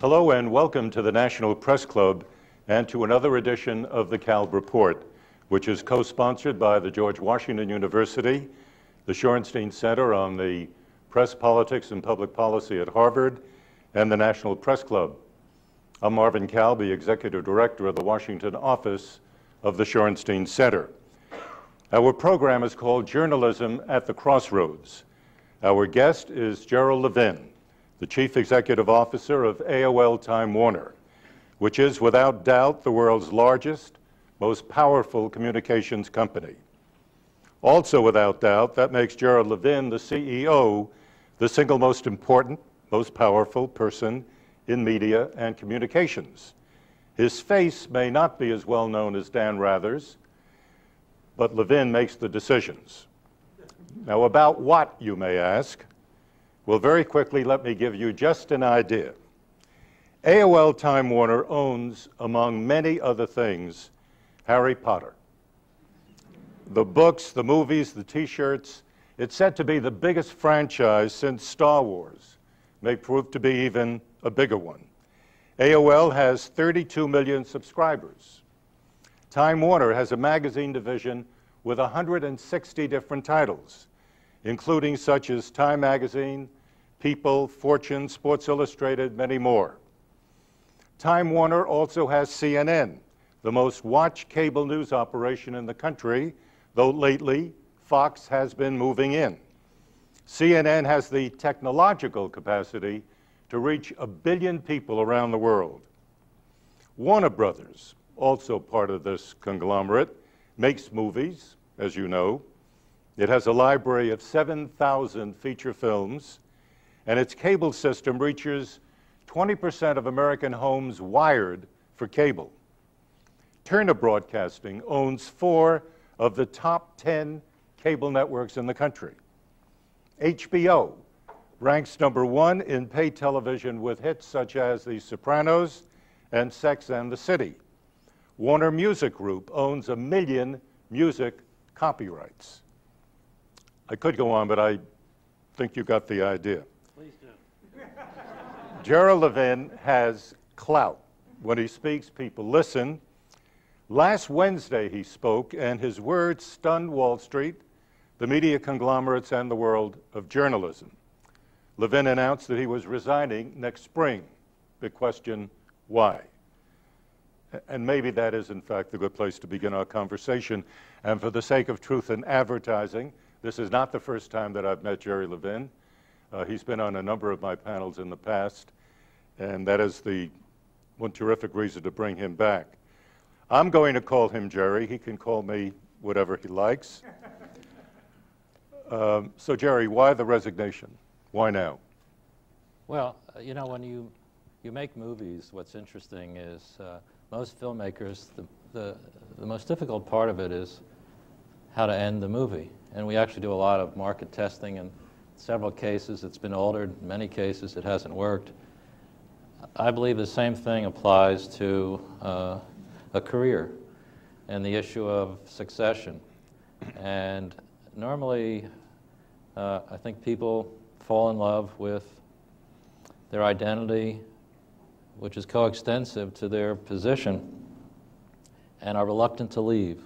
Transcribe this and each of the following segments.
Hello and welcome to the National Press Club and to another edition of the Kalb Report, which is co-sponsored by the George Washington University, the Shorenstein Center on the Press, Politics, and Public Policy at Harvard, and the National Press Club. I'm Marvin Kalb, the Executive Director of the Washington office of the Shorenstein Center. Our program is called Journalism at the Crossroads. Our guest is Gerald Levin, the Chief Executive Officer of AOL Time Warner, which is without doubt the world's largest, most powerful communications company. Also without doubt, that makes Gerald Levin, the CEO, the single most important, most powerful person in media and communications. His face may not be as well known as Dan Rather's, but Levin makes the decisions. Now, about what, you may ask? Well, very quickly, let me give you just an idea. AOL Time Warner owns, among many other things, Harry Potter. The books, the movies, the T-shirts. It's said to be the biggest franchise since Star Wars. May prove to be even a bigger one. AOL has 32 million subscribers. Time Warner has a magazine division with 160 different titles, including such as Time Magazine, People, Fortune, Sports Illustrated, many more. Time Warner also has CNN, the most watched cable news operation in the country, though lately Fox has been moving in. CNN has the technological capacity to reach 1 billion people around the world. Warner Brothers, also part of this conglomerate, makes movies, as you know. It has a library of 7,000 feature films, and its cable system reaches 20% of American homes wired for cable. Turner Broadcasting owns 4 of the top 10 cable networks in the country. HBO ranks #1 in pay television with hits such as The Sopranos and Sex and the City. Warner Music Group owns 1 million music copyrights. I could go on, but I think you got the idea. Please do. Gerald Levin has clout. When he speaks, people listen. Last Wednesday he spoke, and his words stunned Wall Street, the media conglomerates, and the world of journalism. Levin announced that he was resigning next spring. Big question, why? And maybe that is, in fact, a good place to begin our conversation. And for the sake of truth in advertising, this is not the first time that I've met Jerry Levin. He's been on a number of my panels in the past, and that is the one terrific reason to bring him back. I'm going to call him Jerry. He can call me whatever he likes. So, Jerry, why the resignation? Why now? Well, you know, when you make movies, what's interesting is most filmmakers, the most difficult part of it is how to end the movie. And we actually do a lot of market testing. In several cases, it's been altered. In many cases, it hasn't worked. I believe the same thing applies to a career and the issue of succession. And normally, I think people fall in love with their identity, which is coextensive to their position, and are reluctant to leave.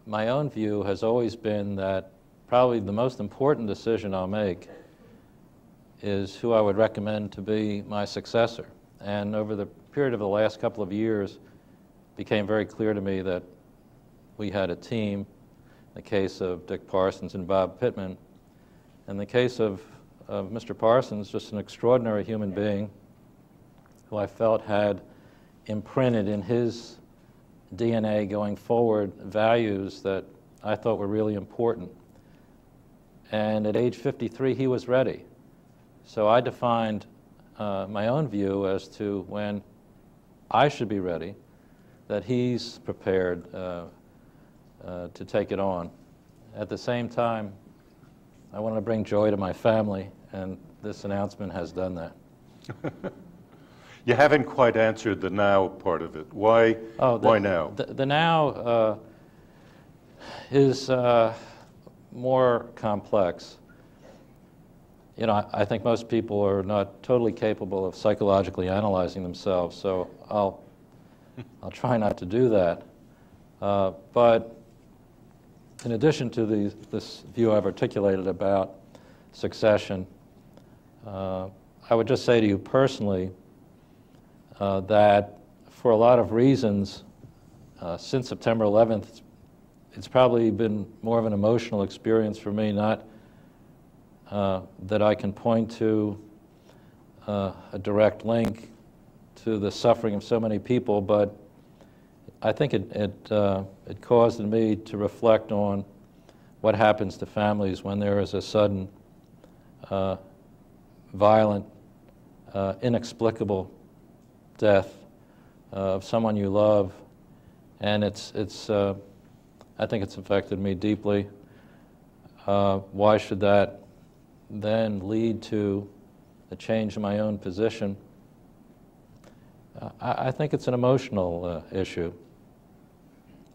My own view has always been that probably the most important decision I'll make is who I would recommend to be my successor. And over the period of the last couple of years, it became very clear to me that we had a team. In the case of Dick Parsons and Bob Pittman. In the case of Mr. Parsons, just an extraordinary human being who I felt had imprinted in his DNA going forward values that I thought were really important. And at age 53, he was ready. So I defined my own view as to when I should be ready, that he's prepared to take it on. At the same time, I want to bring joy to my family, and this announcement has done that. You haven't quite answered the now part of it. Why now? The now is more complex. you know, I think most people are not totally capable of psychologically analyzing themselves, so I'll try not to do that. But in addition to this view I've articulated about succession, I would just say to you personally that for a lot of reasons, since September 11th, it's probably been more of an emotional experience for me, not that I can point to a direct link to the suffering of so many people, but I think it caused in me to reflect on what happens to families when there is a sudden, violent, inexplicable death of someone you love, and I think it's affected me deeply. Why should that then lead to a change in my own position? I think it's an emotional issue.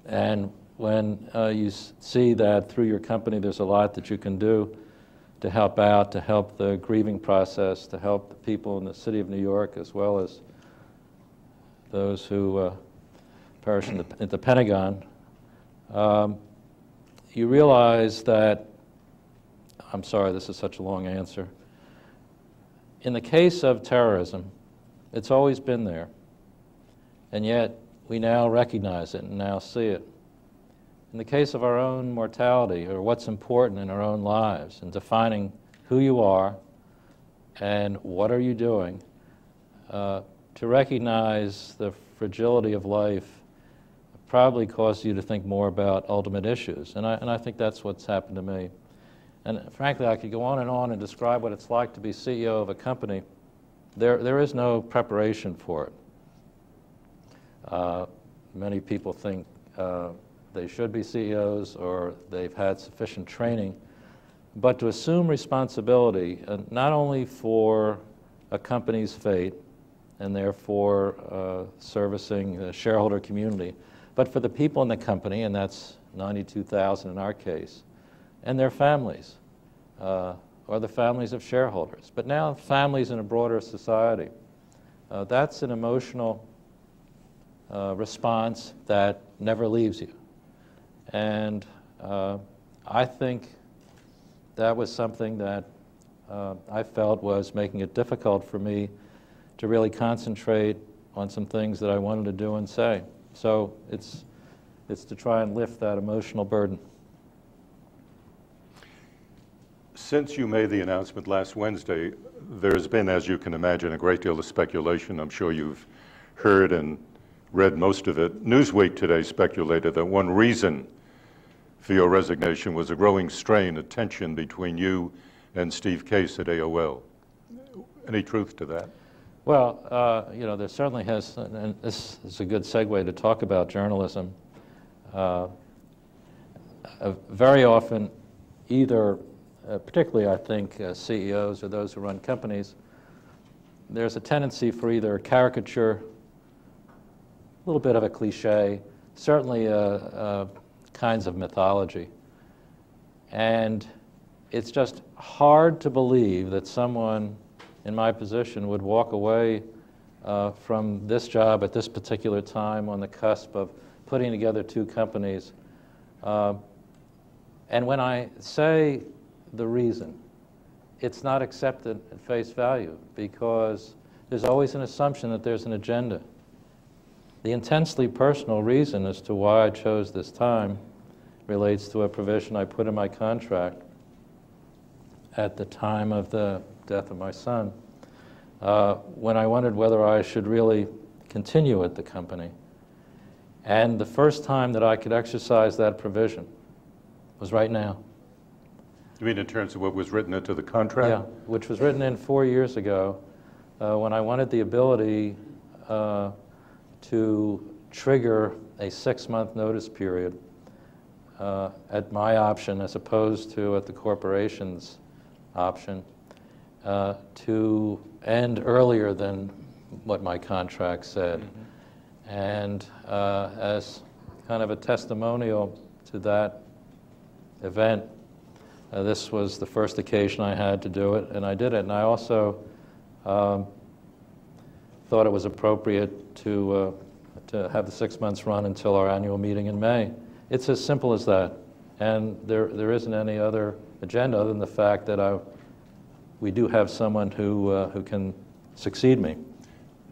And when you see that through your company there's a lot that you can do to help out, to help the grieving process, to help the people in the city of New York, as well as those who perish at the Pentagon, you realize that, I'm sorry, this is such a long answer. In the case of terrorism, it's always been there, and yet we now recognize it and now see it. In the case of our own mortality, or what's important in our own lives, and defining who you are and what are you doing, to recognize the fragility of life probably caused you to think more about ultimate issues. And I think that's what's happened to me. And frankly, I could go on and describe what it's like to be CEO of a company. There is no preparation for it. Many people think they should be CEOs or they've had sufficient training. But to assume responsibility, not only for a company's fate and therefore servicing the shareholder community, but for the people in the company, and that's 92,000 in our case, and their families, or the families of shareholders, but now families in a broader society. That's an emotional response that never leaves you. And I think that was something that I felt was making it difficult for me to really concentrate on some things that I wanted to do and say. So it's to try and lift that emotional burden. Since you made the announcement last Wednesday, there's been, as you can imagine, a great deal of speculation. I'm sure you've heard and read most of it. Newsweek today speculated that one reason for your resignation was a growing strain of tension between you and Steve Case at AOL. Any truth to that? Well, you know, there certainly has, and this is a good segue to talk about journalism. Very often, either, particularly I think CEOs or those who run companies, there's a tendency for either caricature, a little bit of a cliche, certainly kinds of mythology. And it's just hard to believe that someone in my position would walk away from this job at this particular time on the cusp of putting together two companies. And when I say the reason, it's not accepted at face value because there's always an assumption that there's an agenda. The intensely personal reason as to why I chose this time relates to a provision I put in my contract at the time of the death of my son, when I wondered whether I should really continue at the company. And the first time that I could exercise that provision was right now. You mean in terms of what was written into the contract? Yeah, which was written in 4 years ago when I wanted the ability to trigger a 6-month notice period at my option as opposed to at the corporation's option to end earlier than what my contract said. Mm-hmm. And as kind of a testimonial to that event, This was the first occasion I had to do it, and I did it. And I also thought it was appropriate to have the 6 months run until our annual meeting in May. It's as simple as that. And there isn't any other agenda other than the fact that we do have someone who can succeed me.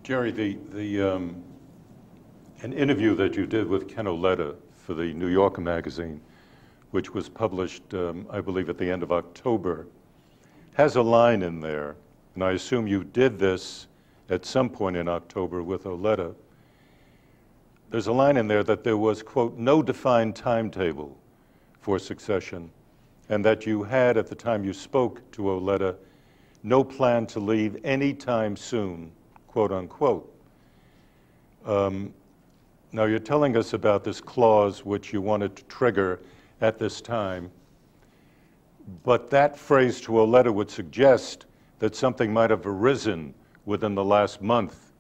Jerry, an interview that you did with Ken Oleta for the New Yorker magazine, which was published, I believe, at the end of October, has a line in there, and I assume you did this at some point in October with Oleta. There's a line in there that there was, quote, no defined timetable for succession, and that you had, at the time you spoke to Oleta, no plan to leave any time soon, quote unquote. Now you're telling us about this clause which you wanted to trigger at this time, but that phrase to Oleta would suggest that something might have arisen within the last month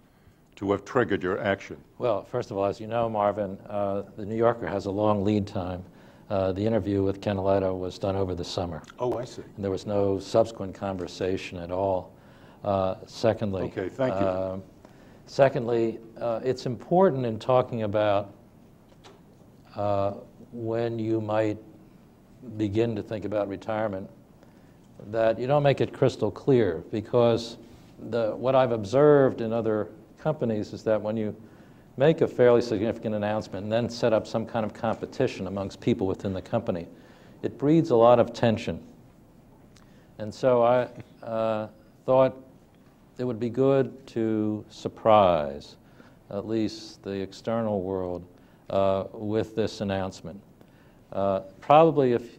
to have triggered your action. Well, first of all, as you know, Marvin, the New Yorker has a long lead time. The interview with Ken Oleta was done over the summer. Oh, I see. And there was no subsequent conversation at all. Secondly, okay, thank you. Secondly, it's important in talking about when you might begin to think about retirement that you don't make it crystal clear, because what I've observed in other companies is that when you make a fairly significant announcement and then set up some kind of competition amongst people within the company, it breeds a lot of tension. And so I thought it would be good to surprise at least the external world with this announcement. Probably if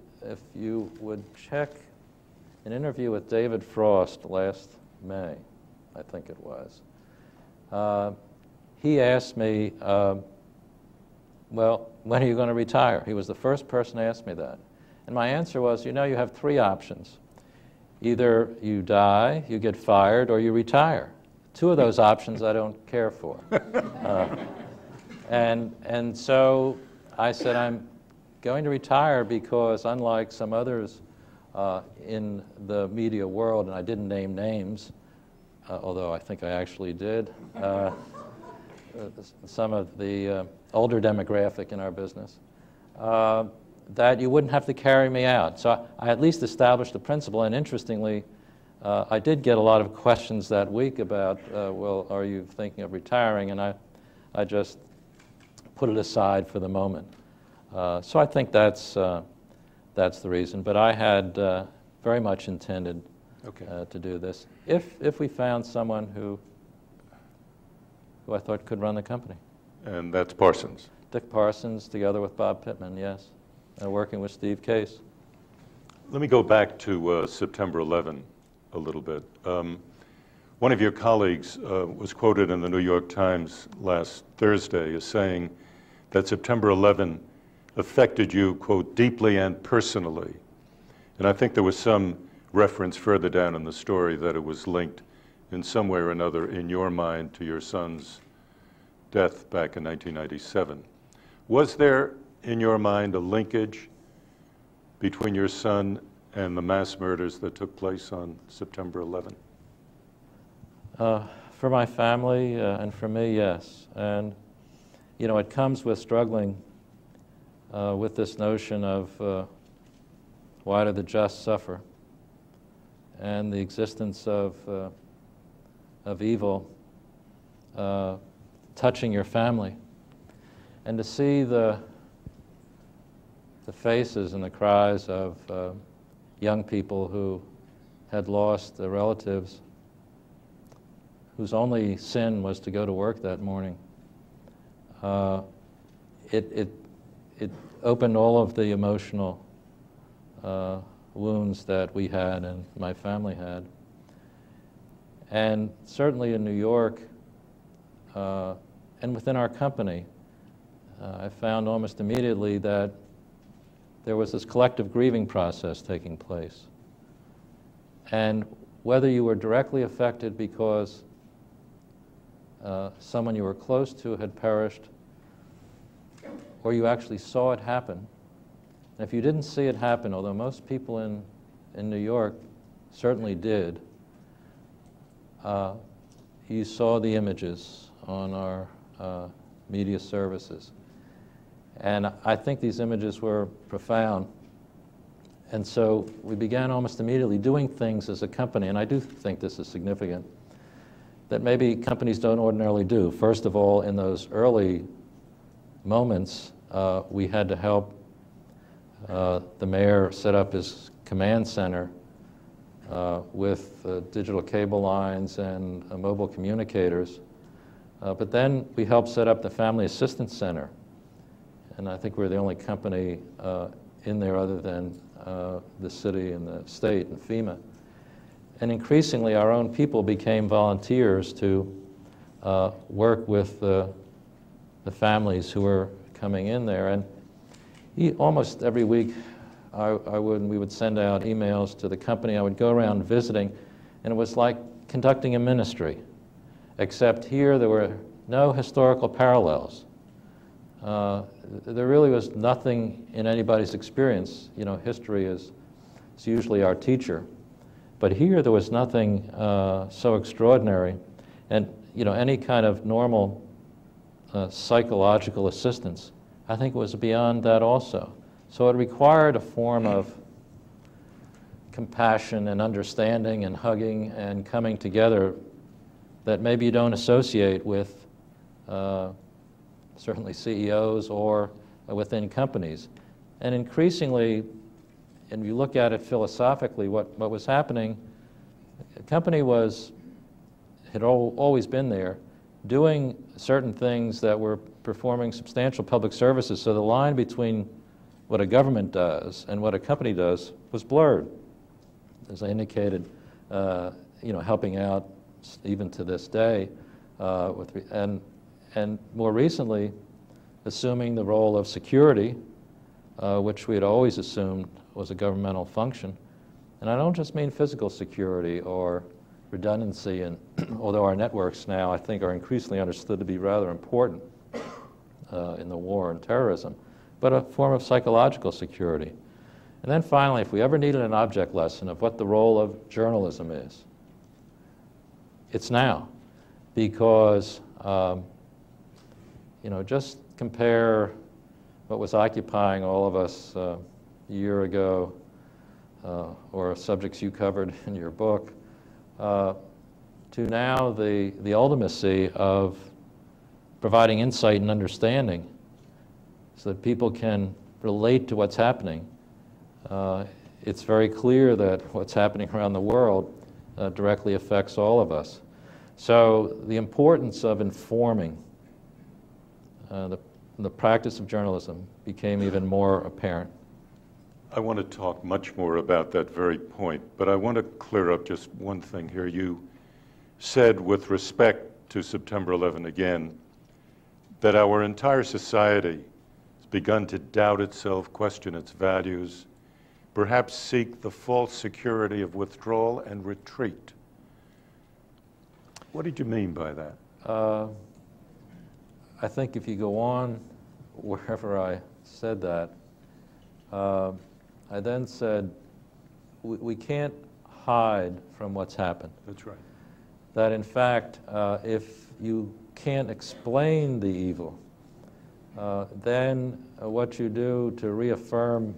you would check an interview with David Frost last May, I think it was, he asked me, well, when are you going to retire? He was the first person to ask me that. And my answer was, you know, you have three options. Either you die, you get fired, or you retire. Two of those options I don't care for. And so I said, I'm going to retire because, unlike some others in the media world, and I didn't name names, although I think I actually did, some of the older demographic in our business, that you wouldn't have to carry me out. So I at least established the principle, and interestingly, I did get a lot of questions that week about, well, are you thinking of retiring? And I just put it aside for the moment. So I think that's the reason. But I had very much intended to do this if we found someone who I thought could run the company. And that's Parsons. Dick Parsons, together with Bob Pittman, yes, working with Steve Case. Let me go back to September 11 a little bit. One of your colleagues was quoted in the New York Times last Thursday as saying that September 11 affected you, quote, deeply and personally. And I think there was some reference further down in the story that it was linked in some way or another in your mind to your son's death back in 1997. Was there, in your mind, a linkage between your son and the mass murders that took place on September 11? For my family and for me, yes. And, you know, it comes with struggling with this notion of why do the just suffer, and the existence of evil touching your family. And to see the faces and the cries of young people who had lost their relatives whose only sin was to go to work that morning, it opened all of the emotional wounds that we had and my family had. And certainly in New York and within our company, I found almost immediately that there was this collective grieving process taking place. And whether you were directly affected because someone you were close to had perished, or you actually saw it happen, And if you didn't see it happen, although most people in New York certainly did, you saw the images on our media services. And I think these images were profound. And so we began almost immediately doing things as a company, and I do think this is significant, that maybe companies don't ordinarily do. First of all, in those early moments, we had to help the mayor set up his command center with digital cable lines and mobile communicators. But then we helped set up the Family Assistance Center. And I think we're the only company in there other than the city and the state and FEMA. And increasingly, our own people became volunteers to work with the families who were coming in there. And almost every week, we would send out emails to the company. I would go around visiting, and it was like conducting a ministry, except here there were no historical parallels. There really was nothing in anybody's experience. You know, history is usually our teacher. But here there was nothing so extraordinary. And, you know, any kind of normal psychological assistance, I think was beyond that also. So it required a form of compassion and understanding and hugging and coming together that maybe you don't associate with certainly CEOs or within companies. And increasingly, and you look at it philosophically, what was happening, the company had always been there, doing certain things that were performing substantial public services. So the line between what a government does and what a company does was blurred. As I indicated, you know, helping out even to this day, and more recently, assuming the role of security, which we had always assumed was a governmental function. And I don't just mean physical security or redundancy, and although our networks now, I think, are increasingly understood to be rather important in the war on terrorism, but a form of psychological security. And then finally, if we ever needed an object lesson of what the role of journalism is, it's now. Because, you know, just compare what was occupying all of us a year ago, or subjects you covered in your book, to now the ultimacy of providing insight and understanding so that people can relate to what's happening. It's very clear that what's happening around the world directly affects all of us. So the importance of informing, the practice of journalism became even more apparent. I want to talk much more about that very point, but I want to clear up just one thing here. You said, with respect to September 11 again, that our entire society has begun to doubt itself, question its values, perhaps seek the false security of withdrawal and retreat. What did you mean by that? I think if you go on wherever I said that, I then said, we can't hide from what's happened. That's right. That in fact, if you can't explain the evil, then what you do to reaffirm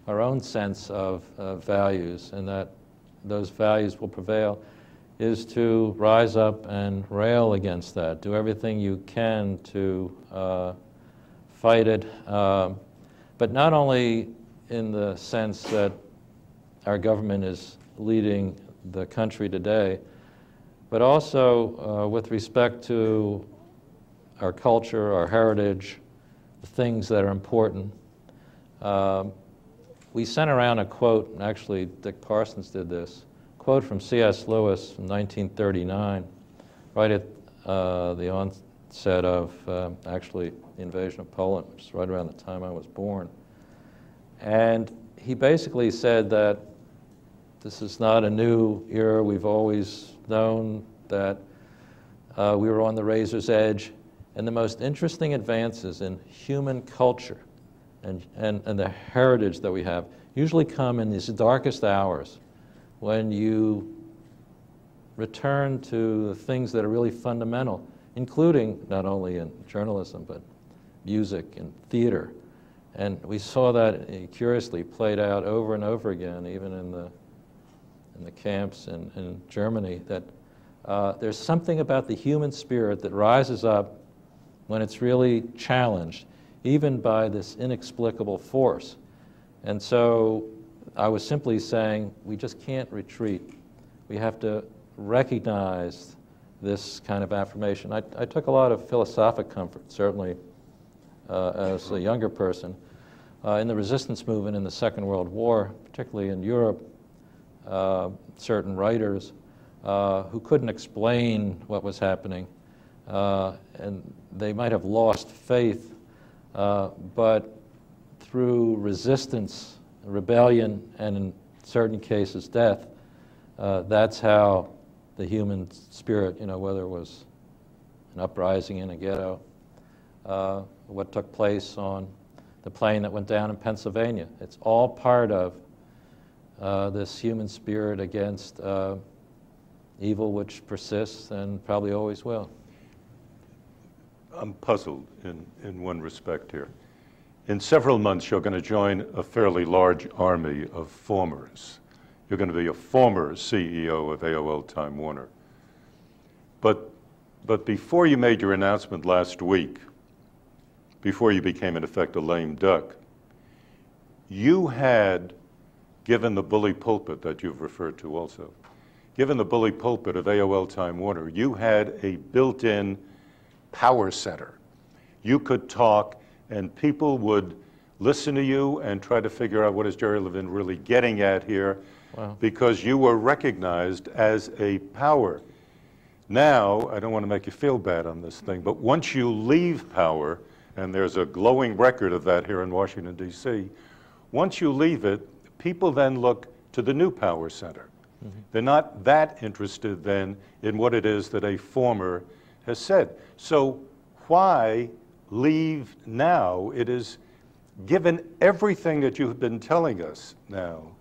our own sense of values, and that those values will prevail, is to rise up and rail against that. Do everything you can to fight it, but not only in the sense that our government is leading the country today, but also with respect to our culture, our heritage, the things that are important. We sent around a quote, and actually Dick Parsons did this, quote from C.S. Lewis from 1939, right at the onset of actually the invasion of Poland, which is right around the time I was born. And he basically said that this is not a new era. We've always known that we were on the razor's edge. And the most interesting advances in human culture and the heritage that we have usually come in these darkest hours when you return to the things that are really fundamental, including not only in journalism, but music and theater. And we saw that curiously played out over and over again, even in the camps in Germany, that there's something about the human spirit that rises up when it's really challenged, even by this inexplicable force. And so I was simply saying, we just can't retreat. We have to recognize this kind of affirmation. I took a lot of philosophic comfort, certainly as a younger person, in the resistance movement in the Second World War, particularly in Europe. Certain writers who couldn't explain what was happening, and they might have lost faith, but through resistance, rebellion, and in certain cases death, that's how the human spirit, whether it was an uprising in a ghetto, what took place on the plane that went down in Pennsylvania. It's all part of this human spirit against evil, which persists and probably always will. I'm puzzled in one respect here. In several months, you're going to join a fairly large army of formers. You're going to be a former CEO of AOL Time Warner. But before you made your announcement last week, before you became, in effect, a lame duck, you had, given the bully pulpit that you've referred to also, given the bully pulpit of AOL Time Warner, you had a built-in power center. You could talk, and people would listen to you and try to figure out what is Jerry Levin really getting at here. Wow. Because you were recognized as a power. Now, I don't want to make you feel bad on this thing, but once you leave power, and there's a glowing record of that here in Washington, D.C., once you leave it, people then look to the new power center. Mm-hmm. They're not that interested then in what it is that a former has said. So why leave now? It is, given everything that you've been telling us now,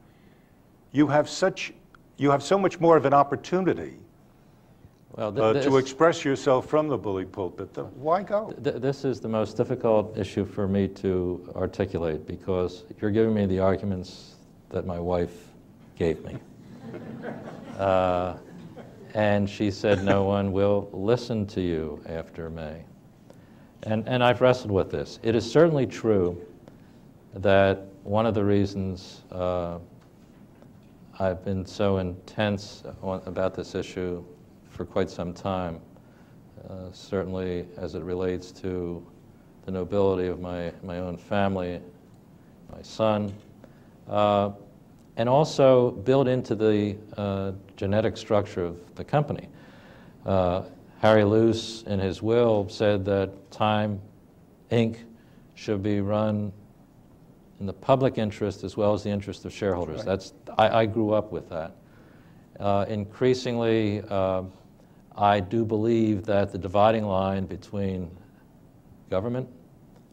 you have so much more of an opportunity to express yourself from the bully pulpit. Why go? This is the most difficult issue for me to articulate, because you're giving me the arguments that my wife gave me. And she said, no one will listen to you after May. And I've wrestled with this. It is certainly true that one of the reasons I've been so intense about this issue for quite some time, certainly as it relates to the nobility of my own family, my son, and also built into the genetic structure of the company. Harry Luce, in his will, said that Time, Inc. should be run in the public interest as well as the interest of shareholders. Right. I grew up with that. Increasingly, I do believe that the dividing line between government,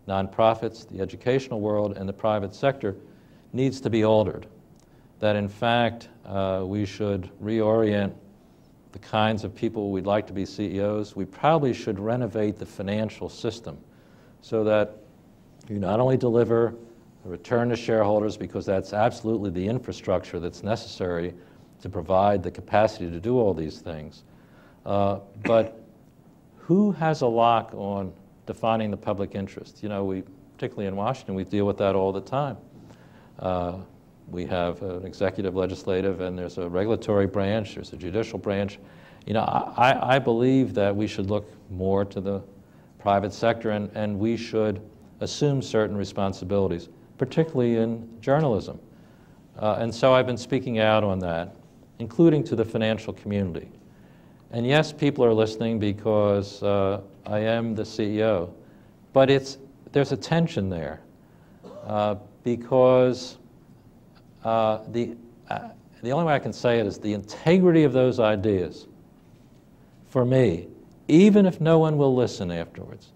nonprofits, the educational world, and the private sector needs to be altered. That in fact, we should reorient the kinds of people we'd like to be CEOs. We probably should renovate the financial system so that you not only deliver a return to shareholders, because that's absolutely the infrastructure that's necessary to provide the capacity to do all these things, but who has a lock on defining the public interest? Particularly in Washington, we deal with that all the time. We have an executive, legislative, and there's a regulatory branch, there's a judicial branch. I believe that we should look more to the private sector, and we should assume certain responsibilities, particularly in journalism. And so I've been speaking out on that, including to the financial community. And yes, people are listening because I am the CEO, but there's a tension there because the only way I can say it is the integrity of those ideas, for me, even if no one will listen afterwards,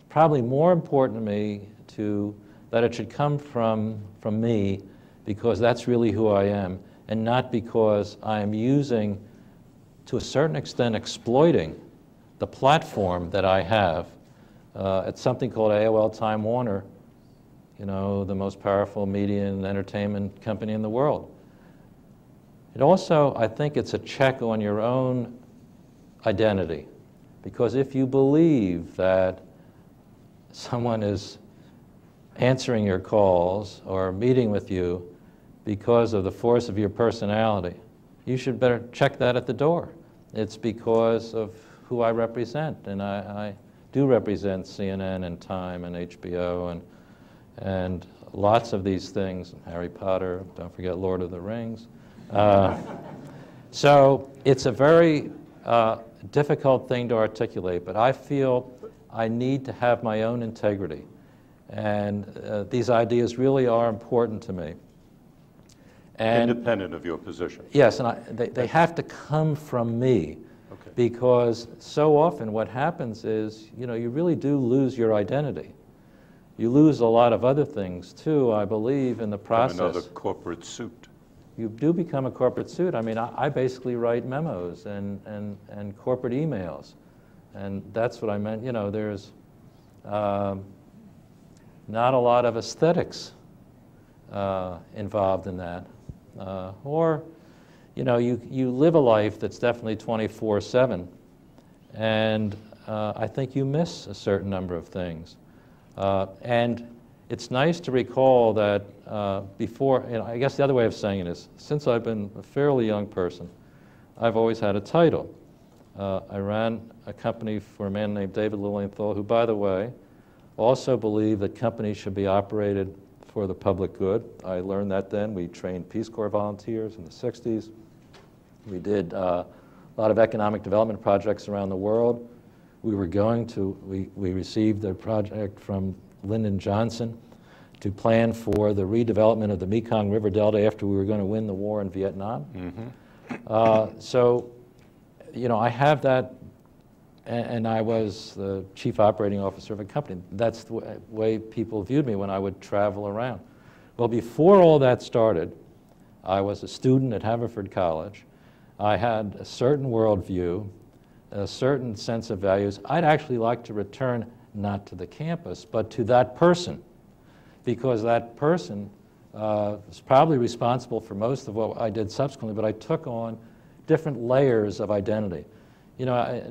probably more important to me to that it should come from me, because that's really who I am, and not because I am using, to a certain extent, exploiting the platform that I have. It's something called AOL Time Warner, you know, the most powerful media and entertainment company in the world. It also, I think it's a check on your own identity, because if you believe that someone is answering your calls or meeting with you because of the force of your personality, you should better check that at the door. It's because of who I represent, and I do represent CNN and Time and HBO and lots of these things, Harry Potter, don't forget Lord of the Rings. So it's a very difficult thing to articulate, but I feel I need to have my own integrity. And these ideas really are important to me. And independent of your position. Yes, and they have to come from me. Okay. Because so often what happens is, you know, you really do lose your identity. You lose a lot of other things too, I believe, in the process. From another corporate suit. You do become a corporate suit. I mean, I basically write memos and corporate emails. And that's what I meant. You know, there's not a lot of aesthetics involved in that. Or, you know, you live a life that's definitely 24/7. And I think you miss a certain number of things. And it's nice to recall that before, you know, I guess the other way of saying it is, since I've been a fairly young person, I've always had a title. I ran a company for a man named David Lilienthal, who, by the way, also believed that companies should be operated for the public good. I learned that then. We trained Peace Corps volunteers in the 60s. We did a lot of economic development projects around the world. We received a project from Lyndon Johnson to plan for the redevelopment of the Mekong River Delta after we were going to win the war in Vietnam. Mm-hmm. So, you know, I have that, and I was the chief operating officer of a company. That's the way people viewed me when I would travel around. Well, before all that started, I was a student at Haverford College. I had a certain worldview, a certain sense of values. I'd actually like to return not to the campus, but to that person, because that person was probably responsible for most of what I did subsequently, but I took on different layers of identity. You know,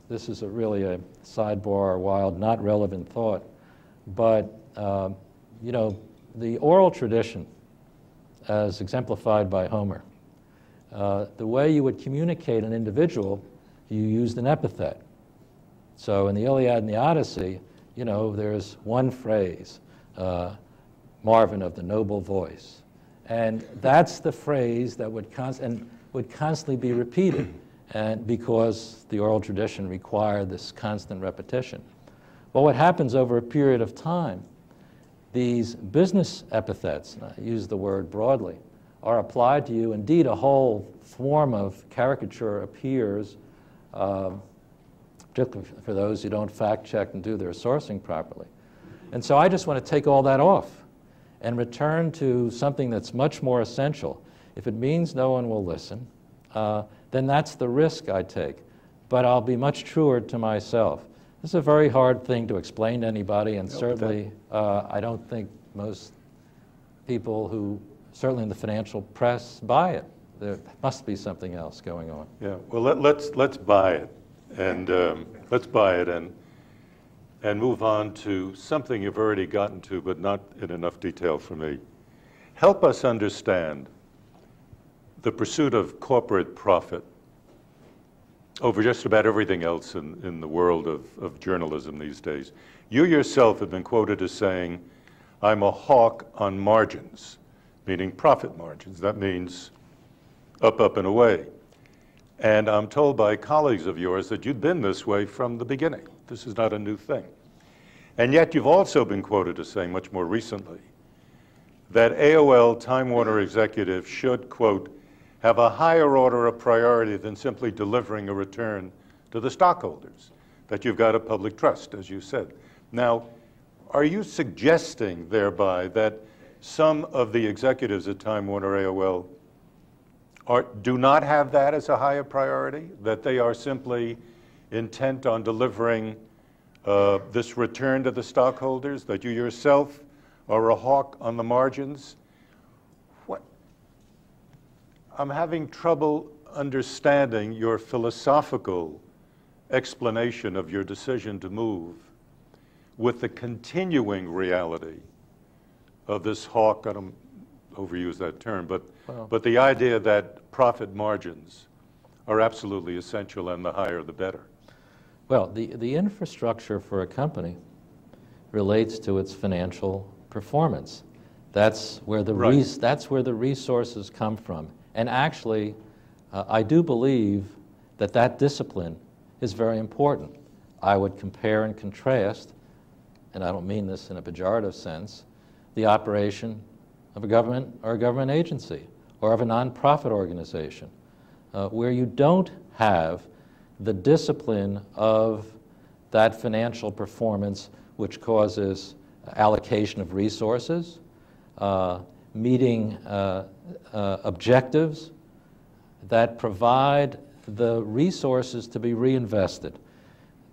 this is really a sidebar, wild, not relevant thought, but, you know, the oral tradition, as exemplified by Homer, the way you would communicate an individual, you used an epithet. So in the Iliad and the Odyssey, you know, there's one phrase, Marvin of the noble voice. And that's the phrase that would constantly be repeated, and because the oral tradition required this constant repetition. Well, what happens over a period of time, these business epithets, and I use the word broadly, are applied to you. Indeed, a whole form of caricature appears, particularly for those who don't fact check and do their sourcing properly. And so I just want to take all that off and return to something that's much more essential. If it means no one will listen, then that's the risk I take. But I'll be much truer to myself. This is a very hard thing to explain to anybody, and certainly I don't think most people who, certainly in the financial press, buy it. There must be something else going on. Yeah, well, let's buy it, and and move on to something you've already gotten to, but not in enough detail for me. Help us understand the pursuit of corporate profit over just about everything else in the world of journalism these days. You yourself have been quoted as saying, "I'm a hawk on margins," meaning profit margins. That means up, up, and away. And I'm told by colleagues of yours that you've been this way from the beginning. This is not a new thing. And yet you've also been quoted as saying, much more recently, that AOL Time Warner executives should, quote, have a higher order of priority than simply delivering a return to the stockholders, that you've got a public trust, as you said. Now, Are you suggesting thereby that some of the executives at Time Warner AOL do not have that as a higher priority, that they are simply intent on delivering this return to the stockholders, that you yourself are a hawk on the margins? What? I'm having trouble understanding your philosophical explanation of your decision to move with the continuing reality of this hawk, I don't overuse that term, but the idea that profit margins are absolutely essential, and the higher the better. Well, the infrastructure for a company relates to its financial performance. That's where the that's where the resources come from. And actually, I do believe that that discipline is very important. I would compare and contrast, and I don't mean this in a pejorative sense, the operation of a government or a government agency or of a nonprofit organization, where you don't have the discipline of that financial performance, which causes allocation of resources, meeting objectives that provide the resources to be reinvested.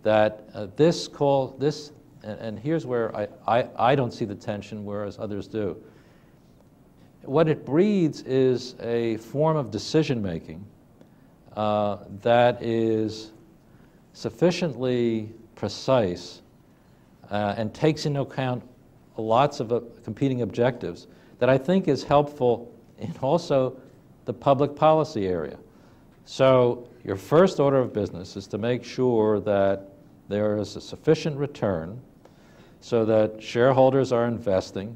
That and here's where I don't see the tension, whereas others do. What it breeds is a form of decision-making that is sufficiently precise and takes into account lots of competing objectives that I think is helpful in also the public policy area. So your first order of business is to make sure that there is a sufficient return so that shareholders are investing.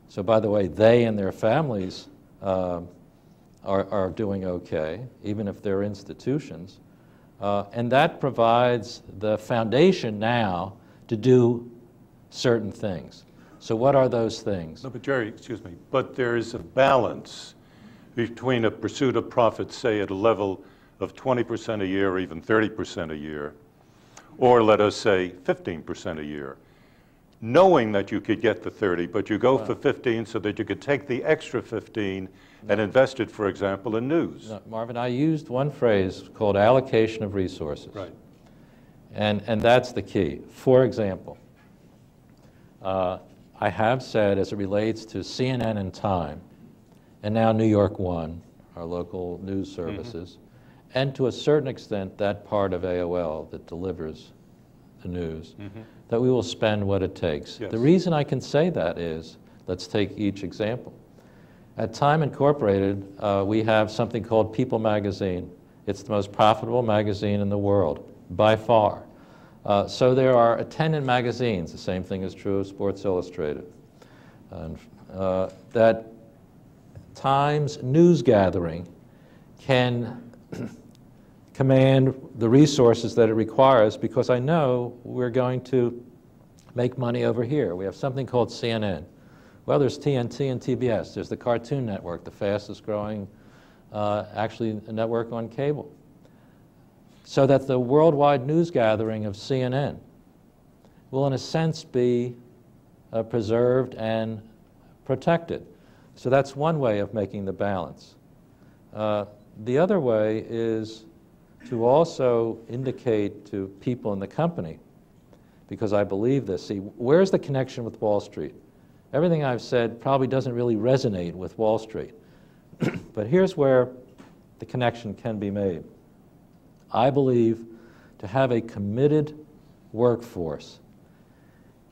So by the way, they and their families are doing okay, even if they're institutions. And that provides the foundation now to do certain things. So what are those things? No, but Jerry, excuse me, but there is a balance between a pursuit of profit, say at a level of 20% a year, or even 30% a year, or let us say 15% a year, knowing that you could get the 30, but you go for 15 so that you could take the extra 15 and invest it, for example, in news. No, Marvin, I used one phrase called allocation of resources. Right. And that's the key. For example, I have said, as it relates to CNN and Time, and now New York One, our local news services, and to a certain extent that part of AOL that delivers the news, that we will spend what it takes. Yes. The reason I can say that is, let's take each example. At Time Incorporated, we have something called People magazine. It's the most profitable magazine in the world, by far. So there are attendant magazines. The same thing is true of Sports Illustrated. And, that Time's news gathering can command the resources that it requires, because I know we're going to make money over here. We have something called CNN. Well, there's TNT and TBS. There's the Cartoon Network, the fastest growing, actually, network on cable. So that the worldwide news gathering of CNN will, in a sense, be preserved and protected. So that's one way of making the balance. The other way is to also indicate to people in the company, because I believe this, see, where's the connection with Wall Street? Everything I've said probably doesn't really resonate with Wall Street. But here's where the connection can be made. I believe to have a committed workforce,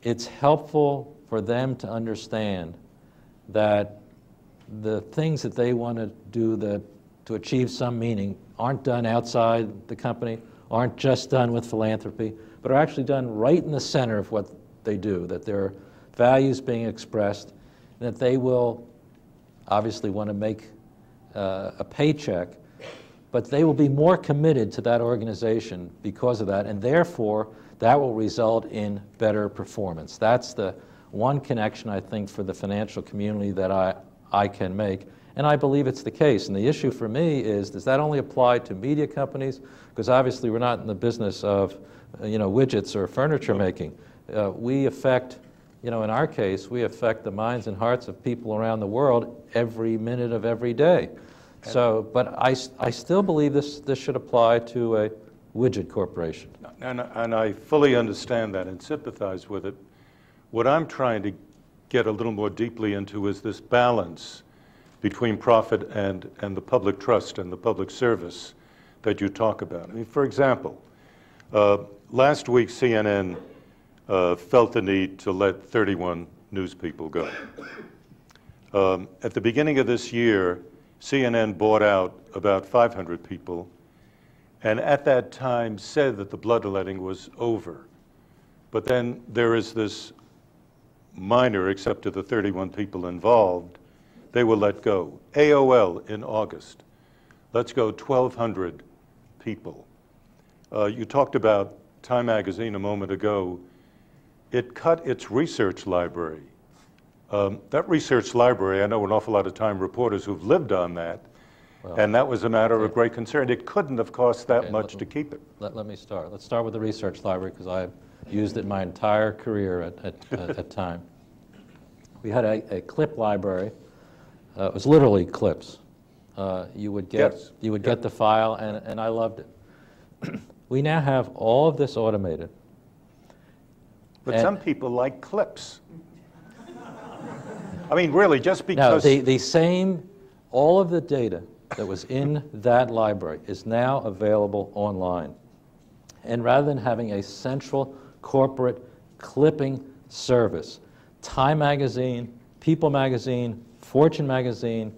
it's helpful for them to understand that the things that they want to do to achieve some meaning aren't done outside the company, aren't just done with philanthropy, but are actually done right in the center of what they do, that there are values being expressed, and that they will obviously want to make a paycheck, but they will be more committed to that organization because of that, and therefore that will result in better performance. That's the one connection, I think, for the financial community that I can make, and I believe it's the case. And the issue for me is, does that only apply to media companies? Because obviously we're not in the business of widgets or furniture making. We affect you know, in our case, we affect the minds and hearts of people around the world every minute of every day. So, but I still believe this should apply to a widget corporation. And I fully understand that and sympathize with it. What I'm trying to get a little more deeply into is this balance between profit and the public trust and the public service that you talk about. I mean, for example, last week CNN felt the need to let 31 news people go. At the beginning of this year, CNN bought out about 500 people, and at that time said that the bloodletting was over. But then there is this minor, except to the 31 people involved, they were let go. AOL in August, let's go 1,200 people. You talked about Time Magazine a moment ago. It cut its research library. That research library, I know an awful lot of Time reporters who've lived on that, well, and that was a matter of great concern. It couldn't have cost that much to keep it. Let me start. Let's start with the research library, because I've used it my entire career at Time. We had a clip library. It was literally clips. You would get the file, and I loved it. We now have all of this automated. But some people like clips. I mean, really, just because... No, the same, all of the data that was in that library is now available online. And rather than having a central corporate clipping service, Time Magazine, People Magazine, Fortune Magazine,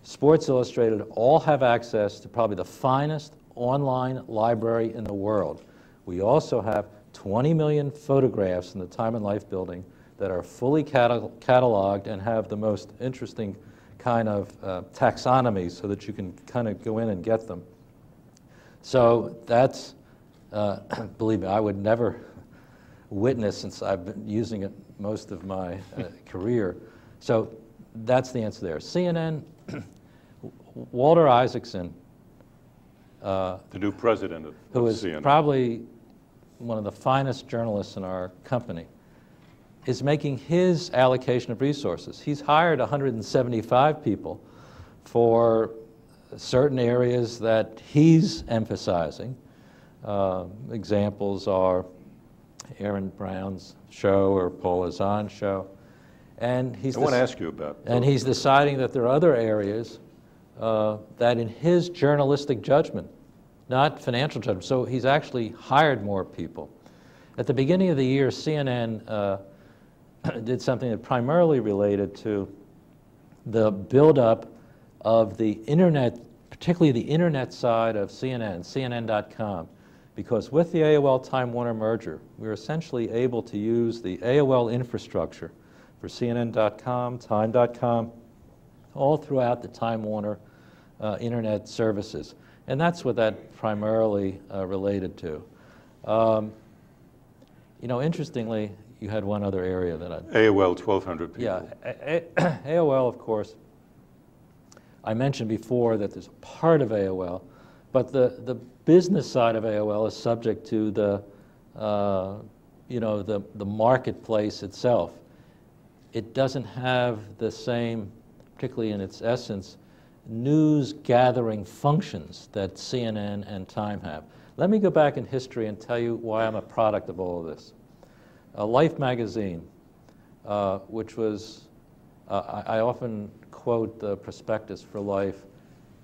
Sports Illustrated all have access to probably the finest online library in the world. We also have 20 million photographs in the Time and Life building that are fully cataloged and have the most interesting kind of taxonomy so that you can kind of go in and get them. So that's, believe me, I would never witness, since I've been using it most of my career. So that's the answer there. CNN, Walter Isaacson, the new president of who is CNN. Probably one of the finest journalists in our company, is making his allocation of resources. He's hired 175 people for certain areas that he's emphasizing. Examples are Aaron Brown's show or Paul Azan's show. And I want to ask you about. And he's deciding that there are other areas that in his journalistic judgment, not financial judgment, so he's actually hired more people. At the beginning of the year, CNN did something that primarily related to the buildup of the internet, particularly the internet side of CNN, CNN.com, because with the AOL Time Warner merger, we were essentially able to use the AOL infrastructure for CNN.com, Time.com, all throughout the Time Warner internet services. And that's what that primarily related to. You know, interestingly, you had one other area that I... AOL, 1,200 people. Yeah, AOL, of course, I mentioned before that there's a part of AOL, but the business side of AOL is subject to the, you know, the marketplace itself. It doesn't have the same, particularly in its essence, news gathering functions that CNN and Time have. Let me go back in history and tell you why I'm a product of all of this. Life magazine, which was, I often quote the prospectus for Life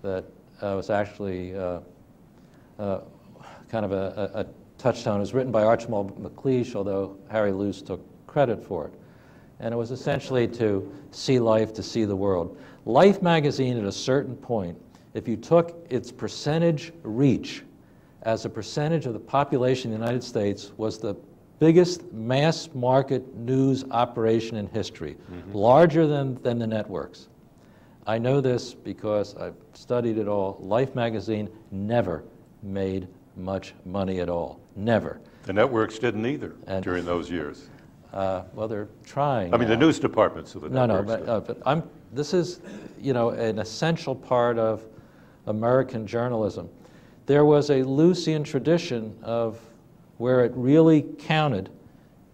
that was actually kind of a touchstone. It was written by Archibald MacLeish, although Harry Luce took credit for it. And it was essentially to see life, to see the world. Life magazine at a certain point, if you took its percentage reach as a percentage of the population in the United States, was the biggest mass market news operation in history, larger than the networks. I know this because I've studied it all. Life magazine never made much money at all, never. The networks didn't either during those years. Well, they're trying. I mean, the news departments of the networks. But this is, you know, an essential part of American journalism. There was a Lucian tradition of where it really counted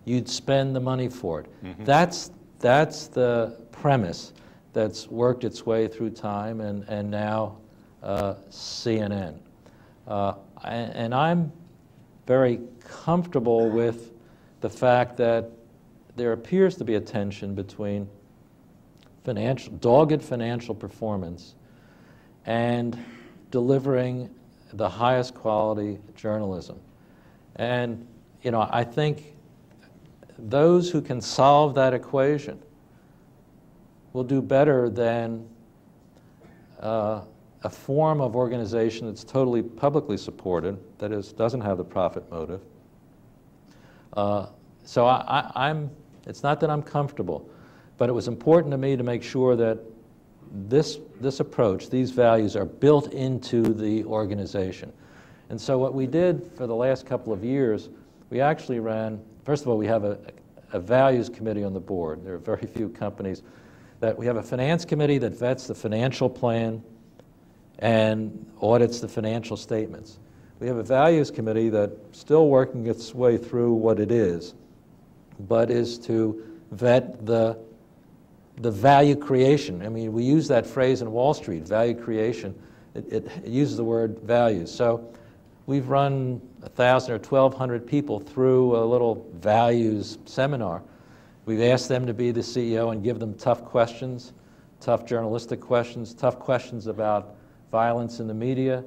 you'd spend the money for it. Mm-hmm. That's the premise that's worked its way through time and now CNN. And I'm very comfortable with the fact that there appears to be a tension between dogged financial performance and delivering the highest quality journalism. And I think those who can solve that equation will do better than a form of organization that's totally publicly supported, that is, doesn't have the profit motive. So it's not that I'm comfortable, but it was important to me to make sure that this approach, these values, are built into the organization. And so what we did for the last couple of years, we actually ran, first of all, we have a values committee on the board. There are very few companies that we have a finance committee that vets the financial plan and audits the financial statements. We have a values committee that's still working its way through what it is, but is to vet the value creation. I mean, we use that phrase in Wall Street, value creation. It uses the word values. So we've run 1,000 or 1,200 people through a little values seminar. We've asked them to be the CEO and give them tough questions, tough journalistic questions, tough questions about violence in the media,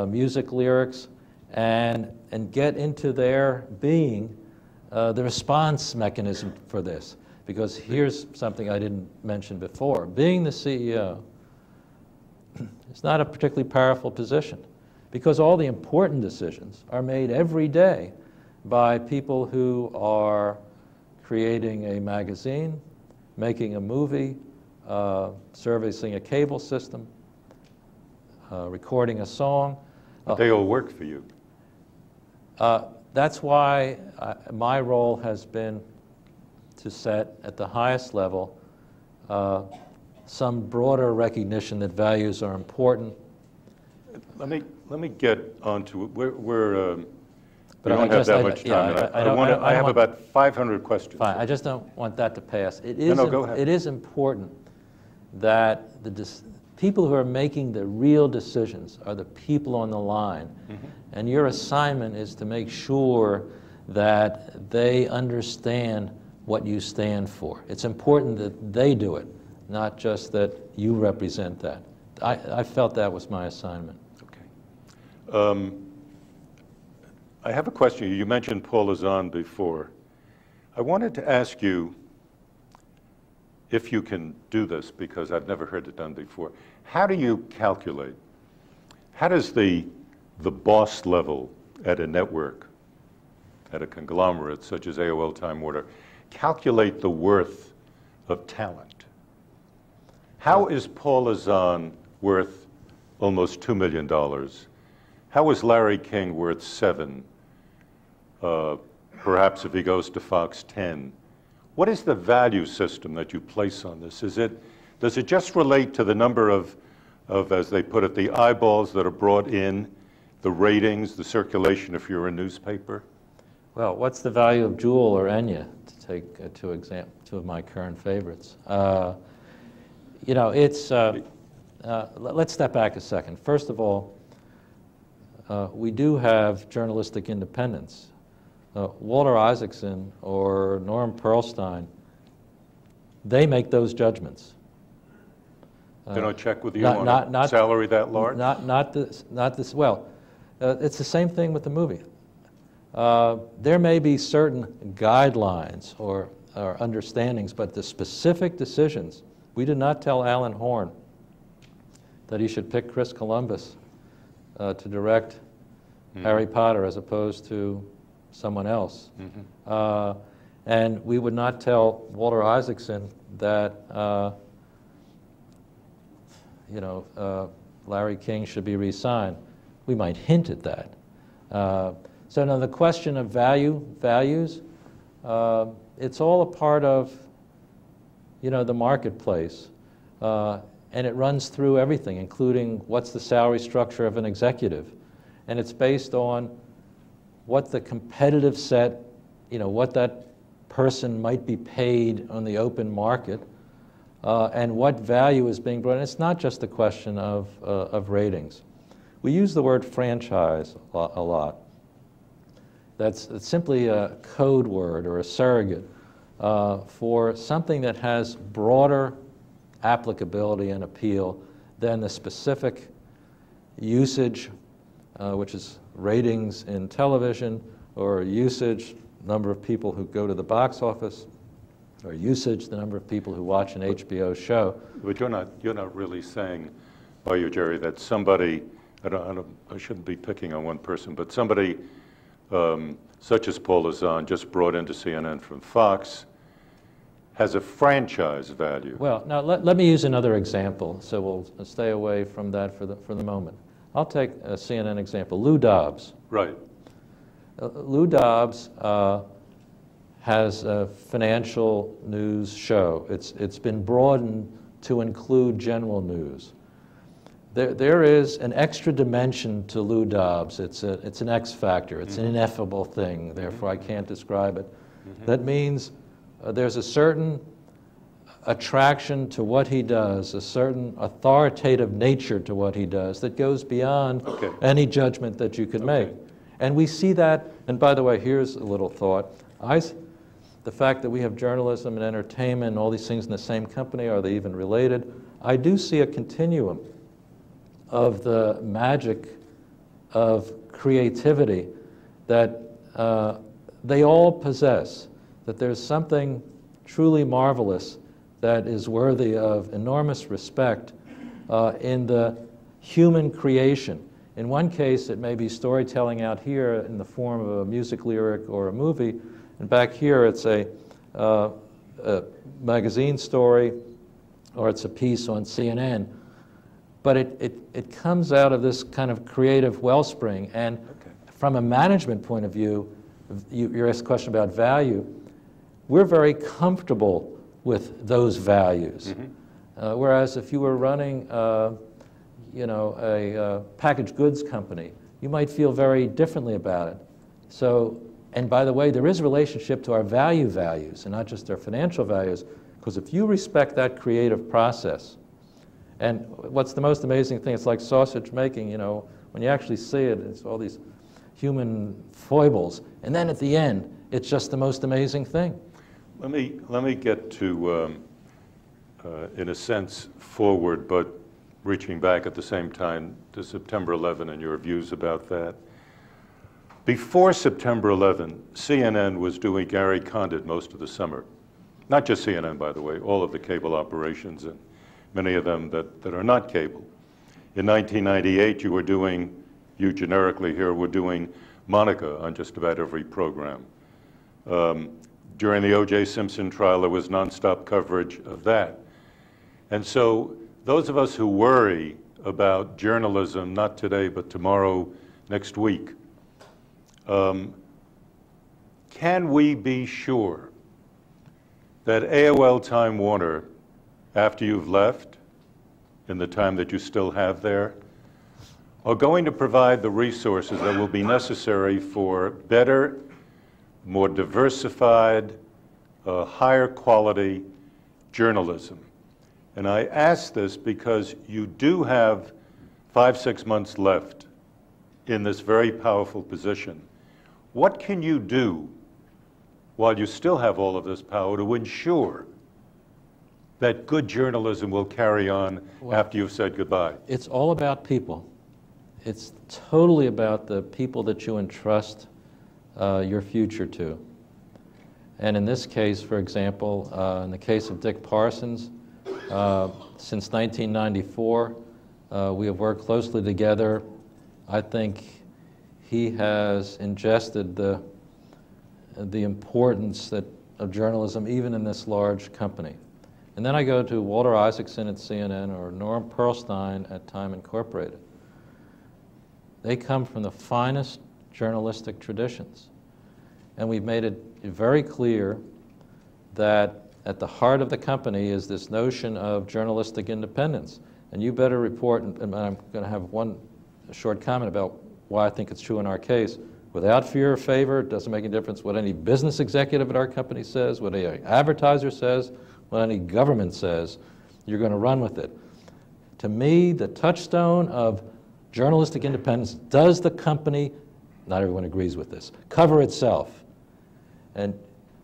music lyrics, and get into their being the response mechanism for this. Because here's something I didn't mention before. Being the CEO is not a particularly powerful position, because all the important decisions are made every day by people who are creating a magazine, making a movie, servicing a cable system, recording a song. They all work for you. That's why my role has been to set at the highest level some broader recognition that values are important. Let me get onto it. We But don't have that much time. I have about 500 questions. Fine. I just don't want that to pass. It is, No, go ahead. It is important that the people who are making the real decisions are the people on the line. Mm-hmm. And your assignment is to make sure that they understand what you stand for. It's important that they do it, not just that you represent that. I felt that was my assignment. Okay. I have a question. You mentioned Paul Azan before. I wanted to ask you if you can do this, because I've never heard it done before. How do you calculate? How does the boss level at a network, at a conglomerate such as AOL Time Warner, calculate the worth of talent? How is Paul Azan worth almost $2 million? How is Larry King worth $7? Perhaps if he goes to Fox, 10. What is the value system that you place on this? Does it just relate to the number of, as they put it, the eyeballs that are brought in, the ratings, the circulation if you're a newspaper? Well, what's the value of Jewel or Enya, to take two of my current favorites? It's, let's step back a second. First of all, we do have journalistic independence. Walter Isaacson or Norm Pearlstein, they make those judgments. They don't check with you on a salary that large? Not this. Well, it's the same thing with the movie. There may be certain guidelines or understandings, but the specific decisions, we did not tell Alan Horn that he should pick Chris Columbus to direct Harry Potter as opposed to someone else. Mm-hmm. And we would not tell Walter Isaacson that Larry King should be re-signed. We might hint at that. So now the question of values, it's all a part of the marketplace. And it runs through everything, including what's the salary structure of an executive. And it's based on what the competitive set, what that person might be paid on the open market, and what value is being brought in. It's not just a question of ratings. We use the word franchise a lot. That's simply a code word or a surrogate for something that has broader applicability and appeal than the specific usage, which is ratings in television, or usage, number of people who go to the box office, or usage, the number of people who watch an HBO show. But you're not really saying, are you, Jerry, that somebody, I shouldn't be picking on one person, but somebody such as Paul Lazan, just brought into CNN from Fox, has a franchise value? Well, now let me use another example, so we'll stay away from that for the moment. I'll take a CNN example, Lou Dobbs. Right. Lou Dobbs has a financial news show. It's been broadened to include general news. There is an extra dimension to Lou Dobbs. It's an X factor. It's an ineffable thing. Therefore, I can't describe it. That means there's a certain attraction to what he does, a certain authoritative nature to what he does that goes beyond any judgment that you could make. And we see that, and by the way, here's a little thought. The fact that we have journalism and entertainment and all these things in the same company, are they even related? I do see a continuum of the magic of creativity that they all possess, that there's something truly marvelous that is worthy of enormous respect in the human creation. In one case, it may be storytelling out here in the form of a music lyric or a movie, and back here it's a magazine story, or it's a piece on CNN. But it comes out of this kind of creative wellspring. And from a management point of view, you asked a question about value, we're very comfortable with those values. Whereas if you were running a packaged goods company, you might feel very differently about it. So, and by the way, there is a relationship to our values and not just our financial values, because if you respect that creative process, and what's the most amazing thing, it's like sausage making, when you actually see it, it's all these human foibles, and then at the end, it's just the most amazing thing. Let me get to, in a sense, forward, but reaching back at the same time to September 11 and your views about that. Before September 11, CNN was doing Gary Condit most of the summer. Not just CNN, by the way, all of the cable operations, and many of them that are not cable. In 1998, you generically here were doing Monica on just about every program. During the O.J. Simpson trial, there was nonstop coverage of that. And so those of us who worry about journalism, not today, but tomorrow, next week, can we be sure that AOL Time Warner, after you've left, in the time that you still have there, are going to provide the resources that will be necessary for better, more diversified, higher quality journalism? And I ask this because you do have 5-6 months left in this very powerful position. What can you do while you still have all of this power to ensure that good journalism will carry on after you've said goodbye? It's all about people. It's totally about the people that you entrust your future to. And in this case, for example, in the case of Dick Parsons, since 1994, we have worked closely together. I think he has ingested the importance of journalism, even in this large company. And then I go to Walter Isaacson at CNN or Norm Pearlstein at Time Incorporated. They come from the finest journalistic traditions. And we've made it very clear that at the heart of the company is this notion of journalistic independence. And you better report, and I'm going to have one short comment about why I think it's true in our case. without fear or favor. It doesn't make a difference what any business executive at our company says, what any advertiser says, what any government says. You're going to run with it. To me, the touchstone of journalistic independence, does the company, not everyone agrees with this, cover itself? And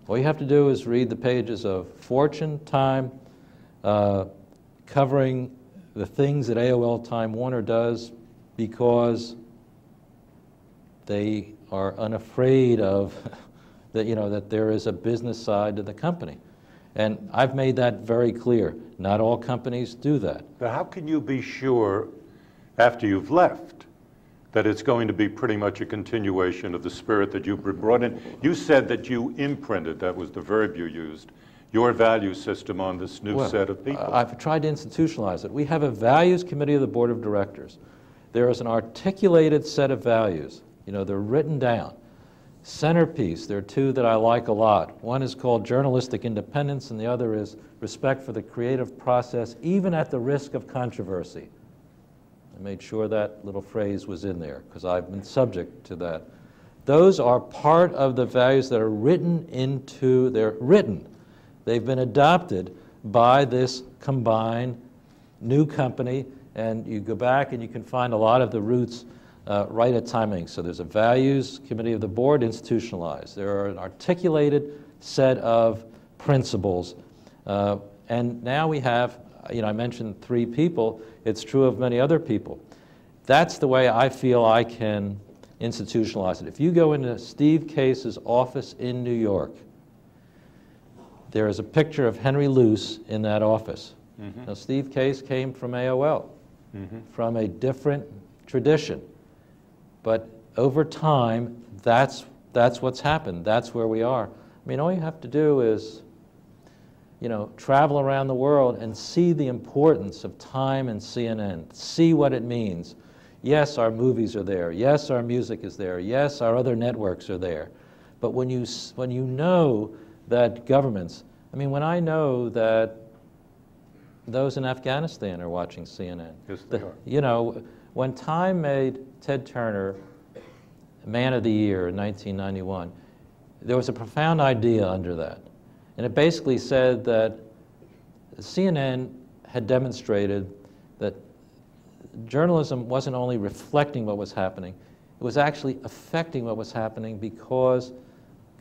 all you have to do is read the pages of Fortune, Time, covering the things that AOL Time Warner does, because they are unafraid of that, that there is a business side to the company. And I've made that very clear. Not all companies do that. But how can you be sure, after you've left, that it's going to be pretty much a continuation of the spirit that you brought in? You said that you imprinted, that was the verb you used, your value system on this new set of people. I've tried to institutionalize it. We have a values committee of the board of directors. There is an articulated set of values. They're written down. Centerpiece, there are two that I like a lot. One is called journalistic independence, and the other is respect for the creative process, even at the risk of controversy. I made sure that little phrase was in there, because I've been subject to that. Those are part of the values that are written into, they've been adopted by this combined new company, and you go back and you can find a lot of the roots right at Time Inc. So there's a values committee of the board institutionalized. There are an articulated set of principles. And now we have, I mentioned 3 people. It's true of many other people. That's the way I feel I can institutionalize it. If you go into Steve Case's office in New York, there is a picture of Henry Luce in that office. Mm-hmm. Now, Steve Case came from AOL, from a different tradition. But over time, that's what's happened. That's where we are. I mean, all you have to do is, travel around the world and see the importance of Time and CNN. See what it means. Yes, our movies are there. Yes, our music is there. Yes, our other networks are there. But when you know that governments, when I know that those in Afghanistan are watching CNN. Yes, they are. When Time made Ted Turner Man of the Year in 1991, there was a profound idea under that. And it basically said that CNN had demonstrated that journalism wasn't only reflecting what was happening, it was actually affecting what was happening, because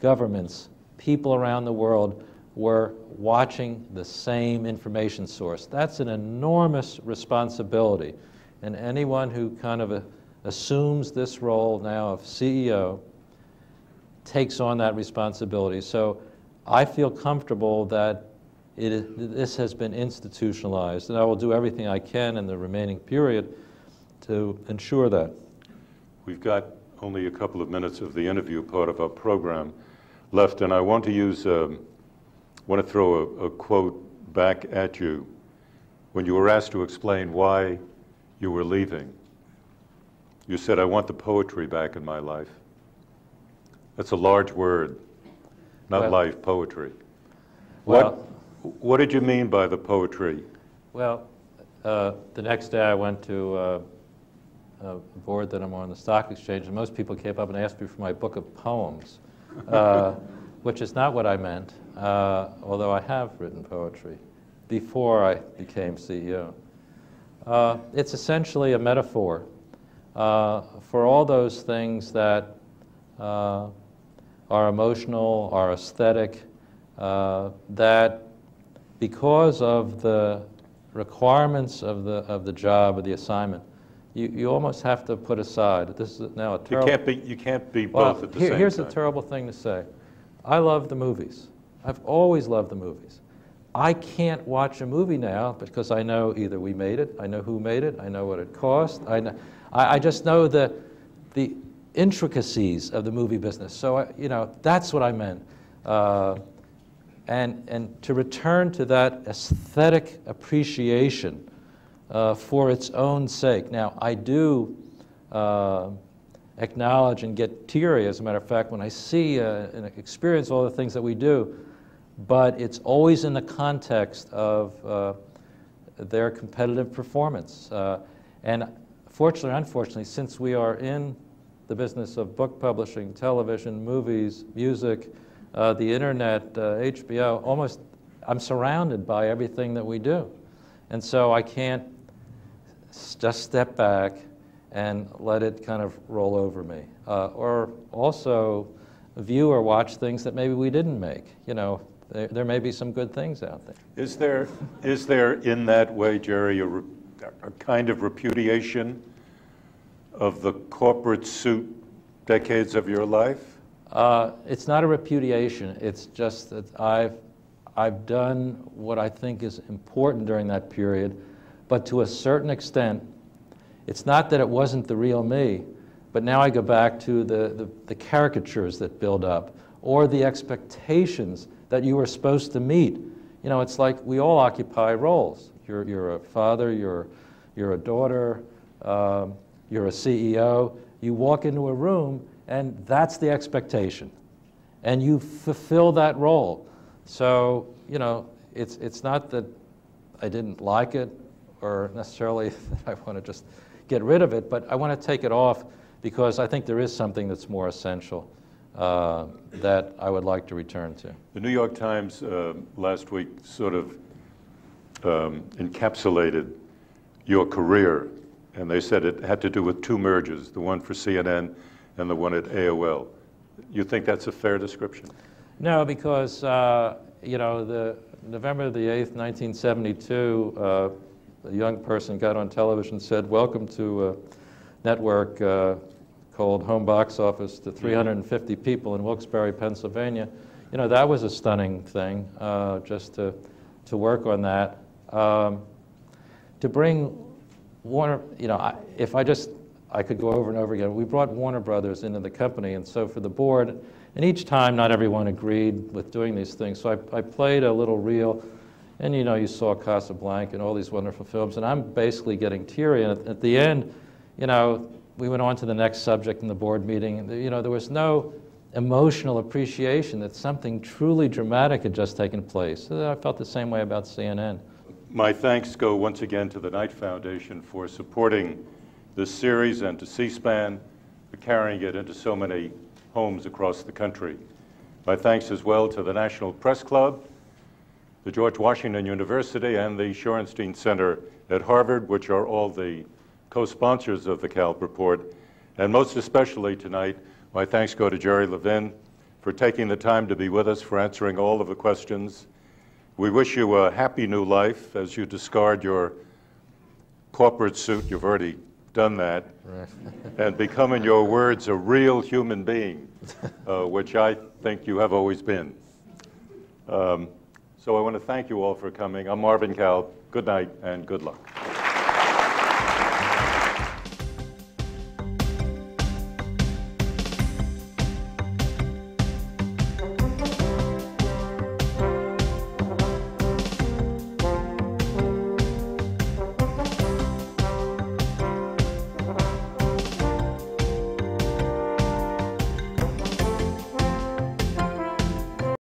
governments, people around the world, were watching the same information source. That's an enormous responsibility. And anyone who kind of assumes this role now of CEO takes on that responsibility. So I feel comfortable that this has been institutionalized, and I will do everything I can in the remaining period to ensure that. We've got only a couple of minutes of the interview part of our program left, and I want to throw a quote back at you. When you were asked to explain why you were leaving, you said, "I want the poetry back in my life." That's a large word, not life, poetry. What did you mean by the poetry? Well, the next day I went to a board that I'm on, the stock exchange, and most people came up and asked me for my book of poems, which is not what I meant, although I have written poetry before I became CEO. It's essentially a metaphor for all those things that are emotional, are aesthetic, that because of the requirements of the job or the assignment, you almost have to put aside. This is now a terrible... You can't be both at the same time. Here's a terrible thing to say. I love the movies. I've always loved the movies. I can't watch a movie now because I know either we made it, I know who made it, I know what it cost, I just know the intricacies of the movie business. So, that's what I meant. And to return to that aesthetic appreciation for its own sake. Now, I do acknowledge and get teary, as a matter of fact, when I see and experience all the things that we do, but it's always in the context of their competitive performance. And fortunately or unfortunately, since we are in the business of book publishing, television, movies, music, the internet, HBO, almost, I'm surrounded by everything that we do. And so I can't just step back and let it kind of roll over me. Or also view or watch things that maybe we didn't make. You know, there may be some good things out there. Is there in that way, Jerry, a kind of repudiation of the corporate suit decades of your life? It's not a repudiation. It's just that I've done what I think is important during that period, but to a certain extent, it's not that it wasn't the real me, but now I go back to the caricatures that build up, or the expectations that you were supposed to meet. You know, it's like we all occupy roles. You're a father, you're a daughter, you're a CEO. You walk into a room, and that's the expectation. And you fulfill that role. So, you know, it's not that I didn't like it or necessarily that I want to just get rid of it, but I want to take it off because I think there is something that's more essential that I would like to return to. The New York Times last week sort of encapsulated your career, and they said it had to do with two mergers, the one for CNN and the one at AOL. You think that's a fair description? No, because you know, the November the 8th, 1972, a young person got on television and said, "Welcome to a network called Home Box Office to 350 people in Wilkes-Barre, Pennsylvania." You know, that was a stunning thing, just to work on that. To bring Warner, you know, if I could go over and over again. We brought Warner Brothers into the company, and so for the board, and each time not everyone agreed with doing these things, so I played a little reel, and you know, you saw Casablanca and all these wonderful films, and I'm basically getting teary, and at the end, you know, we went on to the next subject in the board meeting, and you know, there was no emotional appreciation that something truly dramatic had just taken place. So I felt the same way about CNN. My thanks go once again to the Knight Foundation for supporting this series and to C-SPAN for carrying it into so many homes across the country. My thanks as well to the National Press Club, the George Washington University, and the Shorenstein Center at Harvard, which are all the co-sponsors of the Kalb Report. And most especially tonight, my thanks go to Jerry Levin for taking the time to be with us, for answering all of the questions. We wish you a happy new life as you discard your corporate suit. You've already done that. Right. And become, in your words, a real human being, which I think you have always been. So I want to thank you all for coming. I'm Marvin Kalb. Good night and good luck.